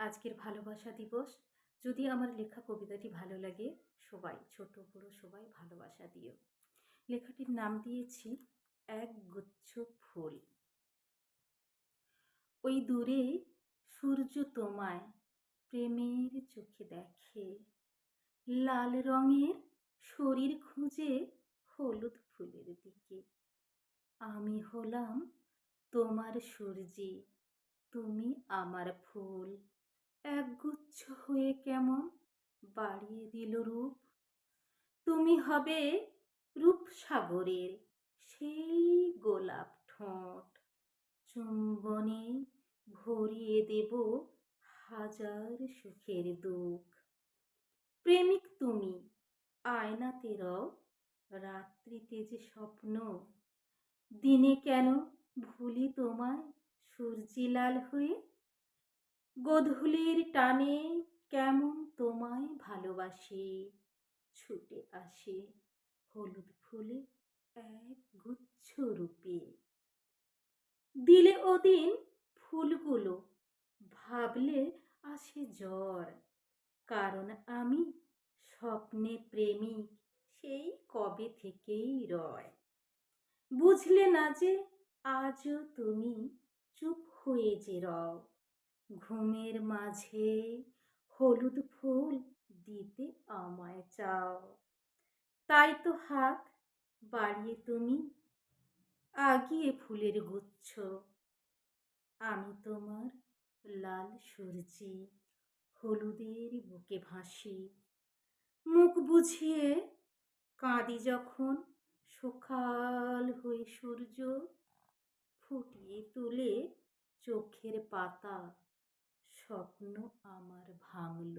আজকের ভালোবাসা দিবস। যদি আমার লেখা কবিতাটি ভালো লাগে, সবাই ছোট বড় সবাই ভালোবাসা দিও। লেখাটির নাম দিয়েছি এক গুচ্ছ ফুল। ওই দূরে সূর্য তোমায় প্রেমের চোখে দেখে, লাল রঙের শরীর খুঁজে হলুদ ফুলের দিকে। আমি হলাম তোমার সূর্যি, তুমি আমার ফুল। একগুচ্ছ হয়ে কেমন বাড়িয়ে দিল রূপ। তুমি হবে রূপসাগরের সেই গোলাপ ঠোঁট, চুম্বনে ভরিয়ে দেব হাজার সুখের দুঃখ। প্রেমিক তুমি আয়নাতে রও, রাত্রিতে যে স্বপ্ন। দিনে কেন ভুলি তোমায় সূর্যি লাল হয়ে, গোধূলির টানে কেমন তোমায় ভালোবাসি। ছুটে আসে হলুদ ফুলে এক গুচ্ছ রূপে। দিলে ওদিন ফুলগুলো ভাবলে আসে জ্বর, কারণ আমি স্বপ্নে প্রেমিক সেই কবে থেকেই রয়। বুঝলে না যে আজও তুমি চুপ হয়ে যে রও, ঘুমের মাঝে হলুদ ফুল দিতে আমায় চাও। তাই তো হাত বাড়িয়ে তুমি আগিয়ে ফুলের গুচ্ছ। আমি তোমার লাল সূর্যি, হলুদের বুকে ভাসি। মুখ বুঝিয়ে কাঁদি যখন সকাল হয়ে সূর্য ফুটিয়ে তুলে চোখের পাতা, স্বপ্ন আমার ভাঙল।